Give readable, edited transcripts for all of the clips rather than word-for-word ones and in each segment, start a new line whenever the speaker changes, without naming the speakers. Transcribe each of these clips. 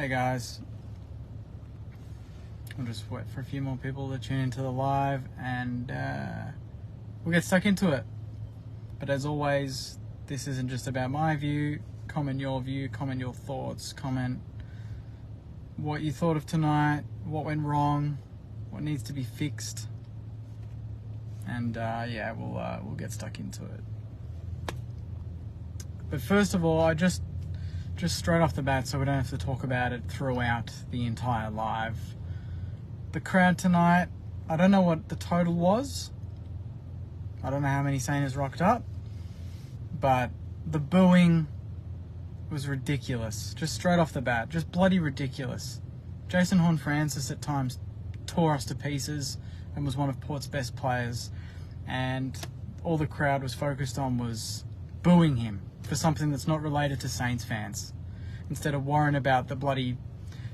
Hey guys, I'll just wait for a few more people to tune into the live and we'll get stuck into it. But as always, this isn't just about my view. Comment your view, comment your thoughts, comment what you thought of tonight, what went wrong, what needs to be fixed, and yeah, we'll get stuck into it. But first of all, I just straight off the bat, so we don't have to talk about it throughout the entire live. The crowd tonight, I don't know what the total was. I don't know how many Saners rocked up, but the booing was ridiculous. Just straight off the bat, just bloody ridiculous. Jason Horne-Francis at times tore us to pieces and was one of Port's best players, and all the crowd was focused on was booing him for something that's not related to Saints fans, instead of worrying about the bloody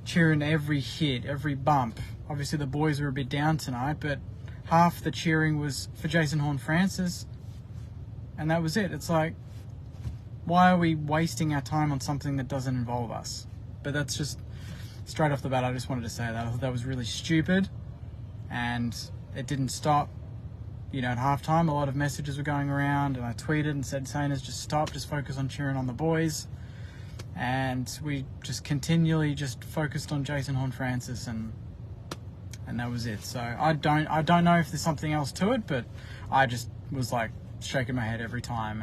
cheering every hit, every bump. Obviously the boys were a bit down tonight, but half the cheering was for Jason Horne-Francis, and that was it. It's like, why are we wasting our time on something that doesn't involve us? But that's just straight off the bat. I just wanted to say that I thought that was really stupid, and it didn't stop. You know, at halftime, a lot of messages were going around, and I tweeted and said, Saners, just stop, just focus on cheering on the boys. And we just continually just focused on Jason Horne-Francis, and that was it. So I don't know if there's something else to it, but I just was like shaking my head every time,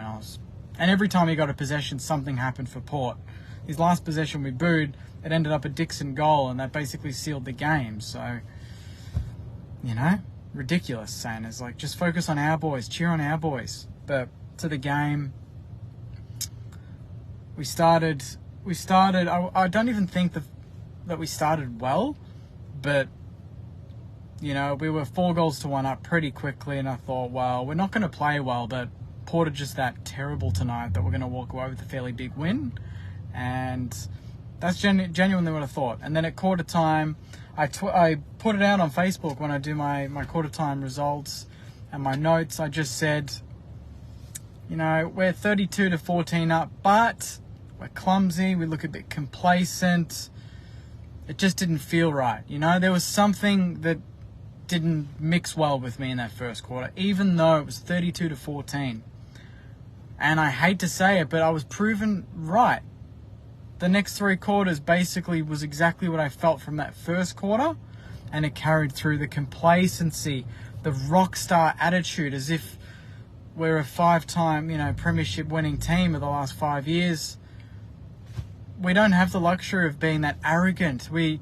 and every time he got a possession, something happened for Port. His last possession we booed, it ended up a Dixon goal, and that basically sealed the game. So, you know, ridiculous, Saners. Like, just focus on our boys, cheer on our boys. But to the game, we started. I don't even think that we started well, but you know, we were 4 goals to 1 up pretty quickly, and I thought, well, we're not going to play well, but Port are just that terrible tonight that we're going to walk away with a fairly big win, and that's genuinely what I thought. And then at quarter time, I put it out on Facebook when I do my quarter time results and my notes. I just said, you know, we're 32-14 up, but we're clumsy, we look a bit complacent. It just didn't feel right. You know, there was something that didn't mix well with me in that first quarter, even though it was 32-14. And I hate to say it, but I was proven right. The next 3 quarters basically was exactly what I felt from that first quarter, and it carried through. The complacency, the rock star attitude, as if we're a 5-time, you know, premiership winning team of the last 5 years. We don't have the luxury of being that arrogant. We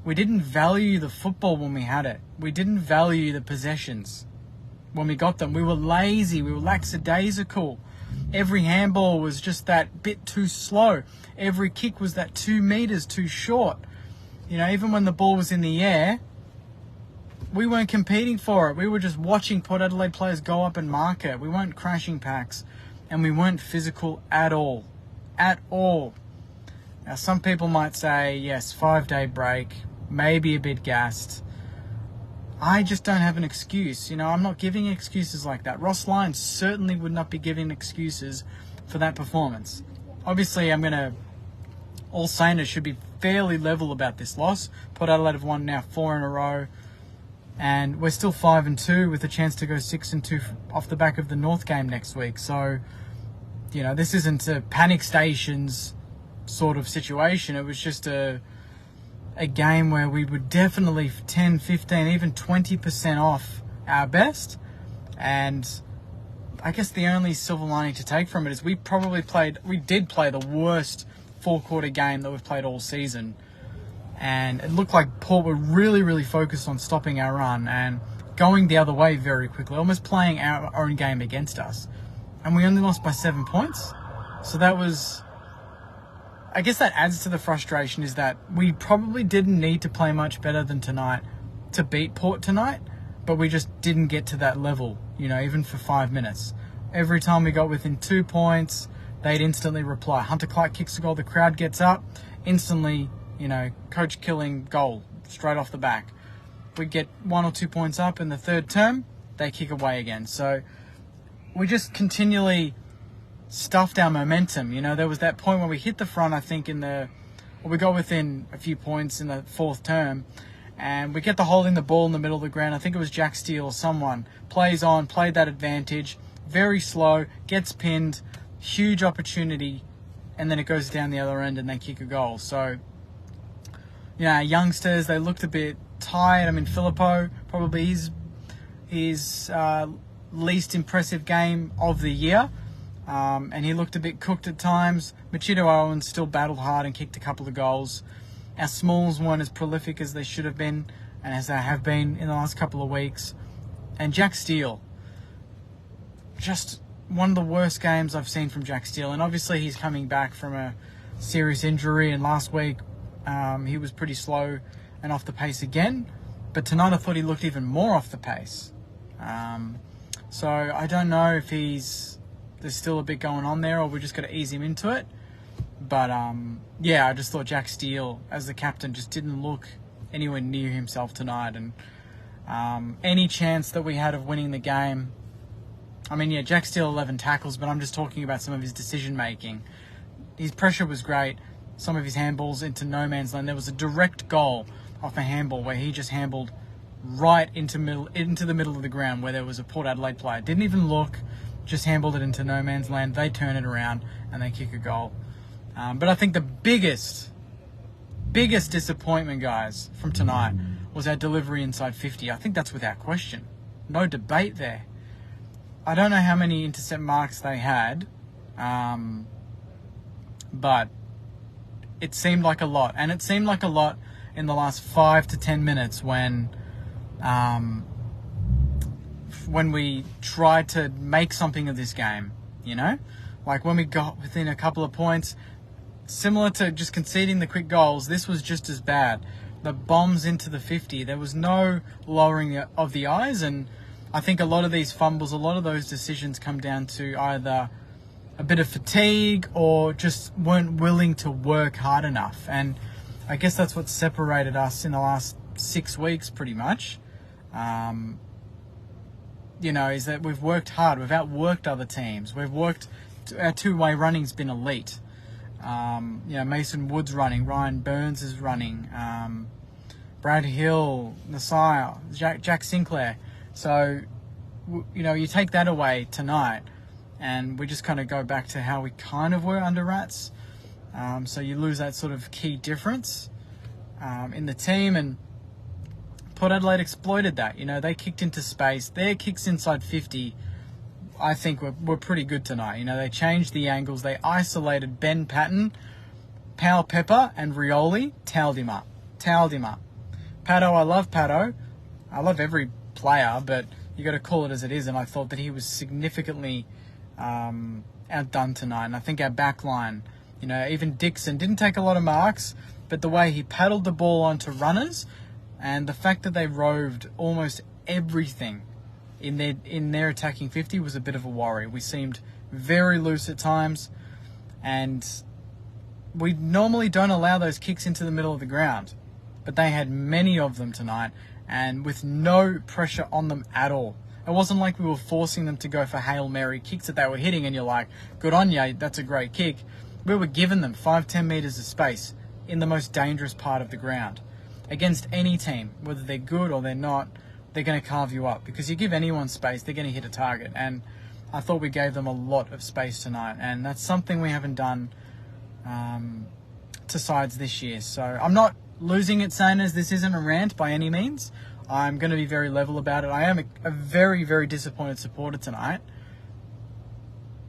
didn't value the football when we had it. We didn't value the possessions when we got them. We were lazy. We were lackadaisical. Every handball was just that bit too slow. Every kick was that 2 meters too short. You know, even when the ball was in the air, we weren't competing for it. We were just watching Port Adelaide players go up and mark it. We weren't crashing packs, and we weren't physical at all. At all. Now, some people might say, yes, 5-day break, maybe a bit gassed. I just don't have an excuse. You know, I'm not giving excuses like that. Ross Lyons certainly would not be giving excuses for that performance. Obviously, all Saners should be fairly level about this loss. Port Adelaide have won now 4 in a row, and we're still 5-2 with a chance to go 6-2 off the back of the North game next week. So, you know, this isn't a panic stations sort of situation. It was just a game where we were definitely 10, 15, even 20% off our best. And I guess the only silver lining to take from it is we did play the worst 4-quarter game that we've played all season. And it looked like Port were really, really focused on stopping our run and going the other way very quickly, almost playing our own game against us. And we only lost by 7 points. So that was, I guess that adds to the frustration, is that we probably didn't need to play much better than tonight to beat Port tonight, but we just didn't get to that level, you know, even for 5 minutes. Every time we got within 2 points, they'd instantly reply. Hunter Clark kicks a goal, the crowd gets up, instantly, you know, coach killing goal straight off the back. We get 1 or 2 points up in the third term, they kick away again. So we just continually stuffed our momentum. You know, there was that point where we hit the front, I think, we got within a few points in the fourth term, and we get the holding the ball in the middle of the ground. I think it was Jack Steele or someone played that advantage, very slow, gets pinned, huge opportunity, and then it goes down the other end and they kick a goal. So, youngsters, they looked a bit tired. I mean, Filippo, probably his least impressive game of the year. And he looked a bit cooked at times. Machito Owen still battled hard and kicked a couple of goals. Our smalls weren't as prolific as they should have been, and as they have been in the last couple of weeks. And Jack Steele, just one of the worst games I've seen from Jack Steele. And obviously he's coming back from a serious injury, and last week he was pretty slow and off the pace again. But tonight I thought he looked even more off the pace. So I don't know if there's still a bit going on there, or we just got to ease him into it. But I just thought Jack Steele, as the captain, just didn't look anywhere near himself tonight. And any chance that we had of winning the game, Jack Steele 11 tackles, but I'm just talking about some of his decision making. His pressure was great. Some of his handballs into no man's land. There was a direct goal off a handball where he just handballed right into the middle of the ground where there was a Port Adelaide player. Didn't even look, just handballed it into no man's land. They turn it around and they kick a goal. But I think the biggest disappointment, guys, from tonight was our delivery inside 50. I think that's without question. No debate there. I don't know how many intercept marks they had, but it seemed like a lot. And it seemed like a lot in the last 5 to 10 minutes when we tried to make something of this game, Like when we got within a couple of points, similar to just conceding the quick goals, this was just as bad. The bombs into the 50, there was no lowering of the eyes, and I think a lot of these fumbles, a lot of those decisions come down to either a bit of fatigue or just weren't willing to work hard enough. And I guess that's what separated us in the last 6 weeks pretty much. Is that we've worked hard. We've outworked other teams. Our two-way running's been elite. Mason Wood's running. Ryan Burns is running. Brad Hill, Nasai, Jack Sinclair. So, you take that away tonight, and we just kind of go back to how we kind of were under Rats. So you lose that sort of key difference in the team, and Port Adelaide exploited that. They kicked into space. Their kicks inside 50, I think, were pretty good tonight. They changed the angles. They isolated Ben Patton, Powell Pepper, and Rioli. Towed him up. Pato, I love Pato. I love every player, but you got to call it as it is. And I thought that he was significantly outdone tonight. And I think our back line, even Dixon didn't take a lot of marks, but the way he paddled the ball onto runners, and the fact that they roved almost everything in their attacking 50 was a bit of a worry. We seemed very loose at times, and we normally don't allow those kicks into the middle of the ground, but they had many of them tonight, and with no pressure on them at all. It wasn't like we were forcing them to go for Hail Mary kicks that they were hitting and you're like, good on you, that's a great kick. We were giving them 5-10 metres of space in the most dangerous part of the ground. Against any team, whether they're good or they're not, they're going to carve you up, because you give anyone space, they're going to hit a target. And I thought we gave them a lot of space tonight, and that's something we haven't done to sides this year. So I'm not losing it, saying as this isn't a rant by any means. I'm going to be very level about it. I am a very, very disappointed supporter tonight,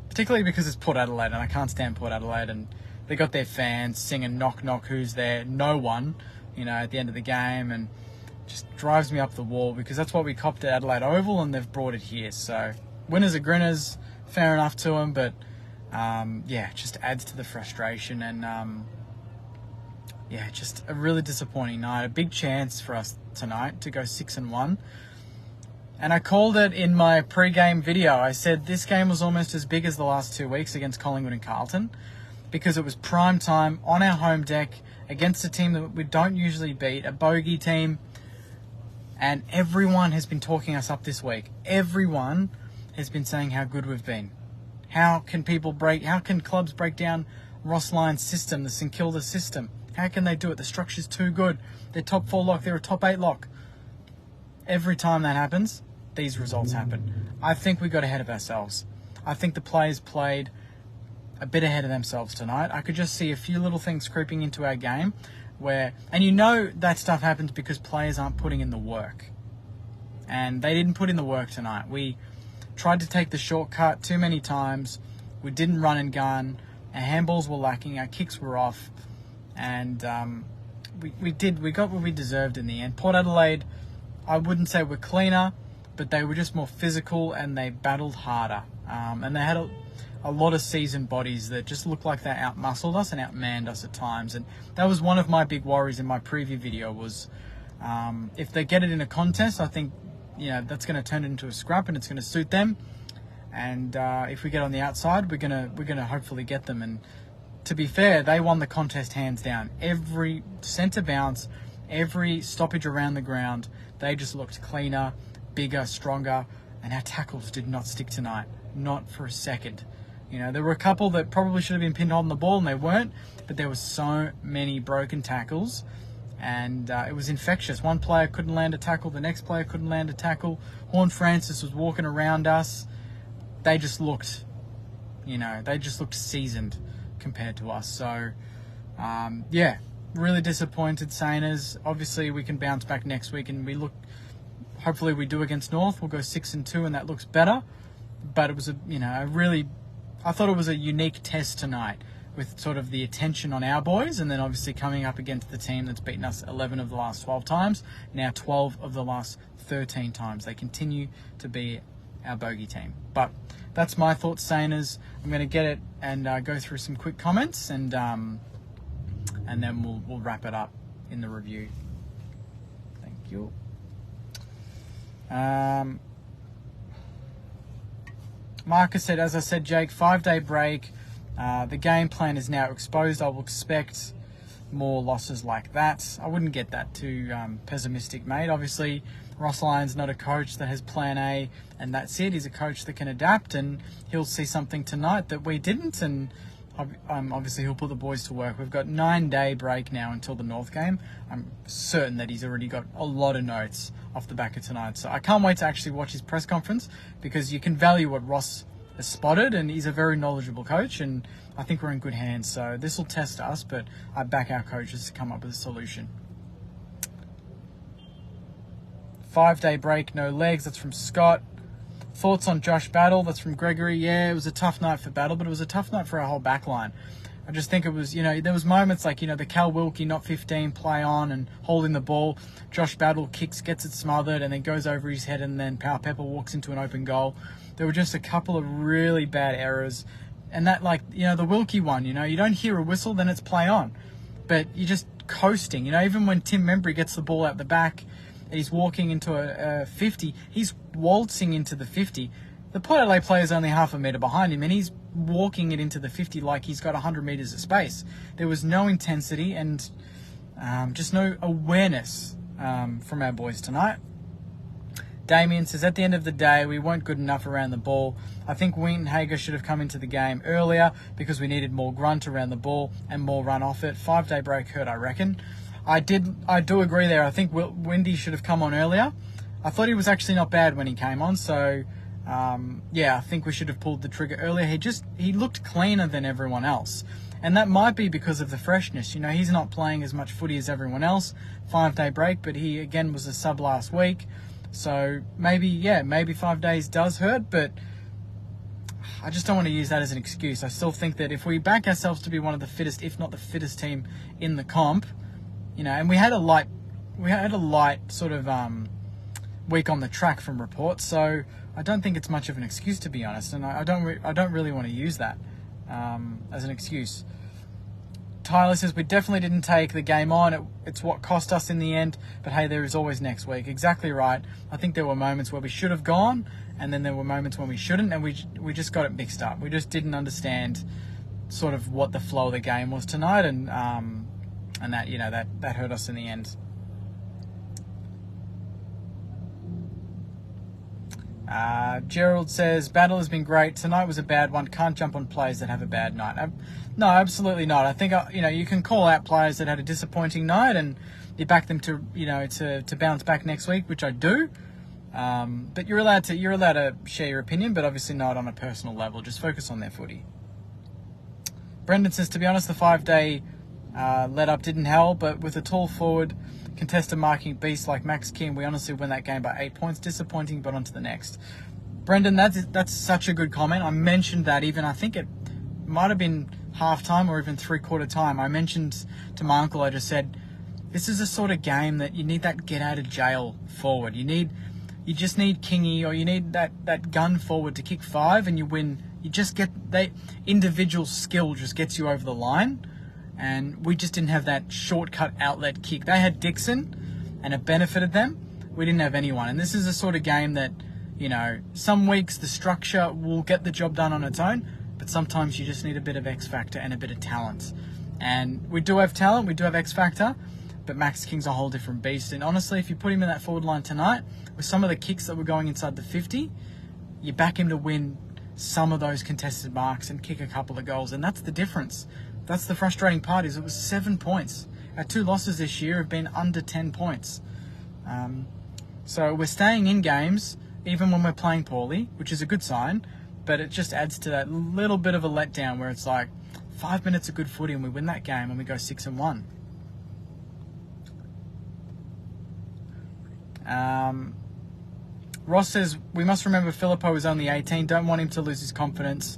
particularly because it's Port Adelaide, and I can't stand Port Adelaide, and they got their fans singing knock knock who's there, no one, at the end of the game, and just drives me up the wall, because that's what we copped at Adelaide Oval, and they've brought it here. So winners are grinners, fair enough to them, but it just adds to the frustration, and just a really disappointing night. A big chance for us tonight to go 6-1. And I called it in my pre-game video. I said this game was almost as big as the last 2 weeks against Collingwood and Carlton, because it was prime time on our home deck against a team that we don't usually beat, a bogey team. And everyone has been talking us up this week. Everyone has been saying how good we've been. How can clubs break down Ross Lyon's system, the St Kilda system? How can they do it? The structure's too good. They're top 4 lock. They're a top 8 lock. Every time that happens, these results happen. I think we got ahead of ourselves. I think the players played a bit ahead of themselves tonight. I could just see a few little things creeping into our game where, and you know that stuff happens because players aren't putting in the work. And they didn't put in the work tonight. We tried to take the shortcut too many times. We didn't run and gun. Our handballs were lacking. Our kicks were off. And we got what we deserved in the end. Port Adelaide, I wouldn't say were cleaner, but they were just more physical and they battled harder. And they had a lot of seasoned bodies that just looked like they out-muscled us and out-manned us at times. And that was one of my big worries in my preview video was if they get it in a contest, I think that's going to turn it into a scrap and it's going to suit them. And if we get on the outside, we're gonna hopefully get them. And to be fair, they won the contest hands down. Every centre bounce, every stoppage around the ground, they just looked cleaner, bigger, stronger, and our tackles did not stick tonight. Not for a second. There were a couple that probably should have been pinned on the ball and they weren't, but there were so many broken tackles and it was infectious. One player couldn't land a tackle, the next player couldn't land a tackle. Horn Francis was walking around us. They just looked, seasoned compared to us. So, really disappointed, Saners. Obviously, we can bounce back next week and hopefully we do against North. We'll go 6-2 and that looks better. But it was I thought it was a unique test tonight with sort of the attention on our boys and then obviously coming up against the team that's beaten us 11 of the last 12 times, now 12 of the last 13 times. They continue to be our bogey team. But that's my thoughts, Saners. I'm going to get it and go through some quick comments and then we'll wrap it up in the review. Thank you. Marcus said, as I said, Jake, 5-day break. The game plan is now exposed. I will expect more losses like that. I wouldn't get that too pessimistic, mate. Obviously, Ross Lyon's not a coach that has plan A, and that's it. He's a coach that can adapt, and he'll see something tonight that we didn't, and obviously he'll put the boys to work. We've got 9-day break now until the North game. I'm certain that he's already got a lot of notes off the back of tonight. So I can't wait to actually watch his press conference because you can value what Ross has spotted, and he's a very knowledgeable coach, and I think we're in good hands. So this will test us, but I back our coaches to come up with a solution. 5-day break, no legs. That's from Scott. Thoughts on Josh Battle? That's from Gregory. Yeah, it was a tough night for Battle, but it was a tough night for our whole back line. I just think it was, there was moments like, the Cal Wilkie, not 15, play on and holding the ball. Josh Battle kicks, gets it smothered, and then goes over his head, and then Power Pepper walks into an open goal. There were just a couple of really bad errors. And that, the Wilkie one, you don't hear a whistle, then it's play on. But you're just coasting. Even when Tim Membry gets the ball out the back, he's walking into a 50, he's waltzing into the 50. The Port Adelaide player's only half a metre behind him, and he's walking it into the 50 like he's got 100 metres of space. There was no intensity and just no awareness from our boys tonight. Damien says, at the end of the day, we weren't good enough around the ball. I think Wietenhager should have come into the game earlier because we needed more grunt around the ball and more run off it. 5-day break hurt, I reckon. I do agree there. I think Wendy should have come on earlier. I thought he was actually not bad when he came on. So, I think we should have pulled the trigger earlier. He looked cleaner than everyone else. And that might be because of the freshness. He's not playing as much footy as everyone else. 5-day break, but he, again, was a sub last week. So, maybe 5 days does hurt, but I just don't want to use that as an excuse. I still think that if we back ourselves to be one of the fittest, if not the fittest team in the comp, and we had a light sort of week on the track from reports, so I don't think it's much of an excuse, to be honest, and I don't really want to use that as an excuse. Tyler says, we definitely didn't take the game on. It's what cost us in the end, but hey, there is always next week. Exactly right. I think there were moments where we should have gone, and then there were moments when we shouldn't, and we just got it mixed up. We just didn't understand sort of what the flow of the game was tonight, and that hurt us in the end. Gerald says, battle has been great. Tonight was a bad one. Can't jump on players that have a bad night. No, absolutely not. I think, you can call out players that had a disappointing night and you back them to, to bounce back next week, which I do. But you're allowed to share your opinion, but obviously not on a personal level. Just focus on their footy. Brendan says, to be honest, the 5-day let up didn't help, but with a tall forward, contested marking beast like Max King, we honestly win that game by 8 points. Disappointing, but on to the next. Brendan, that's such a good comment. I mentioned that even, I think it might have been half-time or even three-quarter time. I mentioned to my uncle, I just said, this is a sort of game that you need that get-out-of-jail forward. You just need Kingy, or you need that gun forward to kick 5 and you win. You just get that individual skill just gets you over the line. And we just didn't have that shortcut outlet kick. They had Dixon, and it benefited them. We didn't have anyone. And this is a sort of game that, some weeks the structure will get the job done on its own, but sometimes you just need a bit of X factor and a bit of talent. And we do have talent, we do have X factor, but Max King's a whole different beast. And honestly, if you put him in that forward line tonight, with some of the kicks that were going inside the 50, you back him to win some of those contested marks and kick a couple of goals. And that's the difference. That's the frustrating part, is it was 7 points. Our 2 losses this year have been under 10 points. So we're staying in games, even when we're playing poorly, which is a good sign, but it just adds to that little bit of a letdown where it's like 5 minutes of good footy and we win that game and we go 6-1. Ross says, we must remember Filippo is only 18. Don't want him to lose his confidence.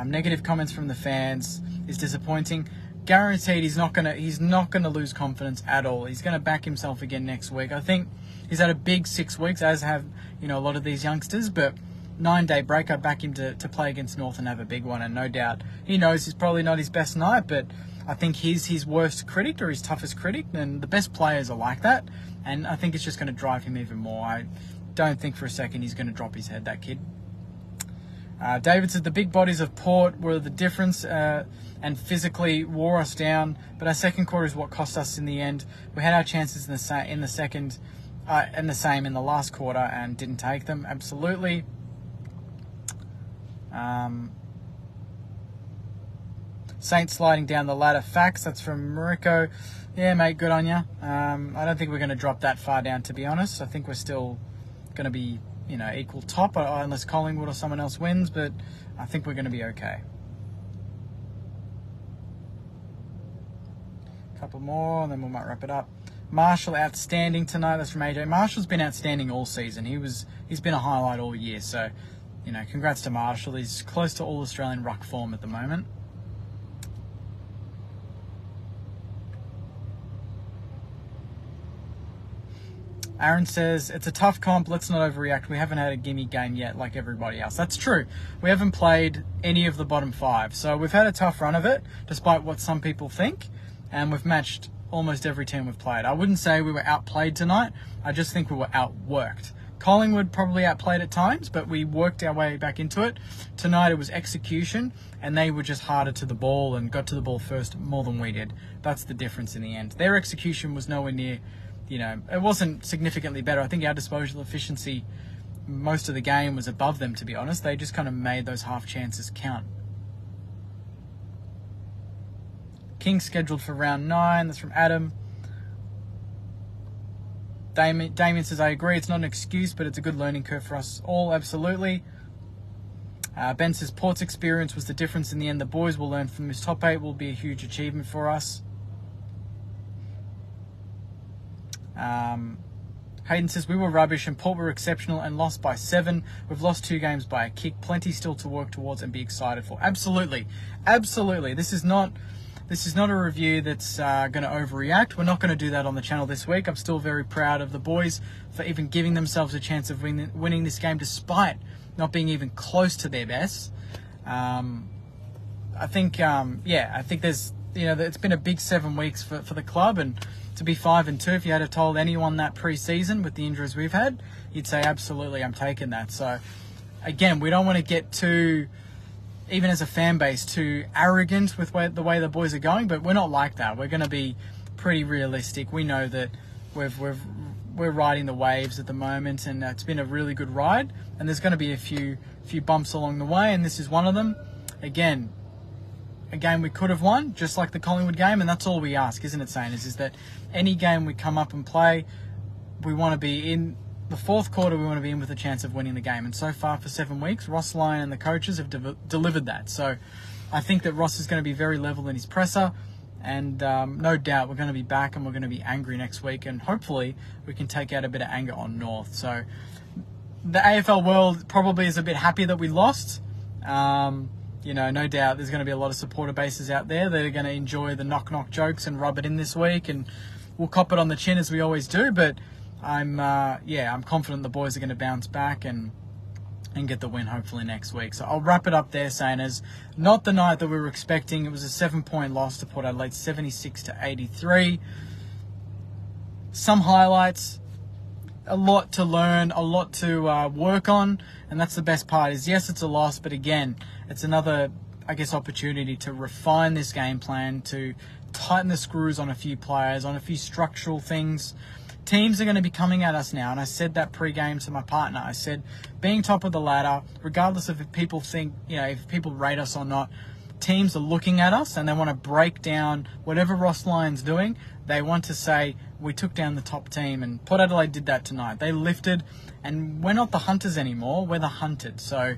Negative comments from the fans is disappointing. Guaranteed he's not gonna lose confidence at all. He's gonna back himself again next week. I think he's had a big 6 weeks, as have a lot of these youngsters, but 9-day break, I'd back him to play against North and have a big one, and no doubt he knows it's probably not his best night, but I think he's his worst critic or his toughest critic, and the best players are like that, and I think it's just going to drive him even more. I don't think for a second he's going to drop his head, that kid. David said the big bodies of Port were the difference and physically wore us down, but our second quarter is what cost us in the end. We had our chances in the second and the same in the last quarter and didn't take them. Absolutely. Saints sliding down the ladder. Facts. That's from Mariko. Yeah, mate, good on you. I don't think we're going to drop that far down, to be honest. I think we're still going to be, equal top, unless Collingwood or someone else wins, but I think we're going to be okay. A couple more, and then we might wrap it up. Marshall outstanding tonight. That's from AJ. Marshall's been outstanding all season. He's been a highlight all year. So, congrats to Marshall. He's close to all Australian ruck form at the moment. Aaron says, it's a tough comp. Let's not overreact. We haven't had a gimme game yet like everybody else. That's true. We haven't played any of the bottom 5. So we've had a tough run of it, despite what some people think. And we've matched almost every team we've played. I wouldn't say we were outplayed tonight. I just think we were outworked. Collingwood probably outplayed at times, but we worked our way back into it. Tonight it was execution, and they were just harder to the ball and got to the ball first more than we did. That's the difference in the end. Their execution was nowhere near... it wasn't significantly better. I think our disposal efficiency, most of the game was above them, to be honest. They just kind of made those half chances count. King scheduled for round 9. That's from Adam. Damien says, I agree. It's not an excuse, but it's a good learning curve for us all. Absolutely. Ben says, Port's experience was the difference in the end. The boys will learn from this. Top 8 will be a huge achievement for us. Hayden says, we were rubbish and Port were exceptional and lost by 7. We've lost 2 games by a kick. Plenty still to work towards and be excited for. Absolutely. Absolutely. This is not a review that's going to overreact. We're not going to do that on the channel this week. I'm still very proud of the boys for even giving themselves a chance of winning this game despite not being even close to their best. I think there's, it's been a big 7 weeks for the club, and to be 5-2, if you had have told anyone that pre-season with the injuries we've had, you'd say, absolutely, I'm taking that. So, again, we don't want to get too, even as a fan base, too arrogant with the way the boys are going, but we're not like that. We're going to be pretty realistic. We know that we've we're riding the waves at the moment, and it's been a really good ride. And there's going to be a few bumps along the way, and this is one of them. Again, a game we could have won, just like the Collingwood game, and that's all we ask, isn't it, Sainers? Is that any game we come up and play, we want to be in the fourth quarter. We want to be in with a chance of winning the game. And so far for 7 weeks, Ross Lyon and the coaches have delivered that. So I think that Ross is going to be very level in his presser. And no doubt we're going to be back and we're going to be angry next week. And hopefully we can take out a bit of anger on North. So the AFL world probably is a bit happy that we lost. No doubt there's going to be a lot of supporter bases out there that are going to enjoy the knock-knock jokes and rub it in this week. And we'll cop it on the chin as we always do. But I'm confident the boys are going to bounce back and get the win hopefully next week. So I'll wrap it up there, saying as not the night that we were expecting. It was a 7-point loss to Port Adelaide, 76-83. Some highlights, a lot to learn, a lot to work on, and that's the best part. Is yes, it's a loss, but again, it's another, I guess, opportunity to refine this game plan, to tighten the screws on a few players, on a few structural things. Teams are going to be coming at us now, and I said that pre-game to my partner. I said, being top of the ladder, regardless of if people think, if people rate us or not, teams are looking at us and they want to break down whatever Ross Lyon's doing. They want to say, we took down the top team, and Port Adelaide did that tonight. They lifted, and we're not the hunters anymore, we're the hunted. So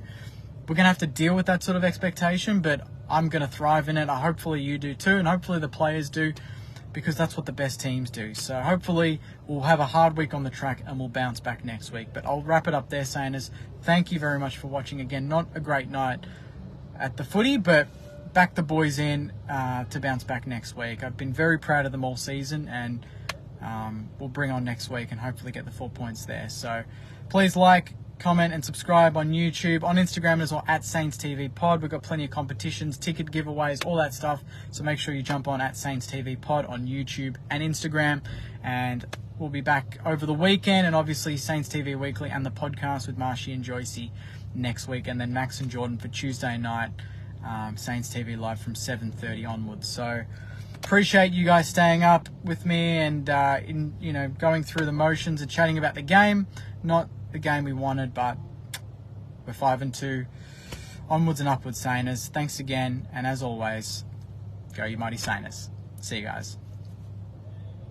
we're going to have to deal with that sort of expectation, but I'm going to thrive in it. Hopefully you do too, and hopefully the players do, because that's what the best teams do. So hopefully we'll have a hard week on the track and we'll bounce back next week. But I'll wrap it up there, Sainers. Thank you very much for watching. Again, not a great night at the footy, but back the boys in to bounce back next week. I've been very proud of them all season, and we'll bring on next week and hopefully get the 4 points there. So please like, comment and subscribe on YouTube, on Instagram as well, at Saints TV Pod. We've got plenty of competitions, ticket giveaways, all that stuff. So make sure you jump on at Saints TV Pod on YouTube and Instagram. And we'll be back over the weekend, and obviously Saints TV Weekly and the podcast with Marshy and Joycey next week. And then Max and Jordan for Tuesday night, Saints TV Live from 7:30 onwards. So appreciate you guys staying up with me and going through the motions and chatting about the game. Not the game we wanted, but we're 5-2. Onwards and upwards, Sainers. Thanks again, and as always, go you mighty Sainers. See you guys.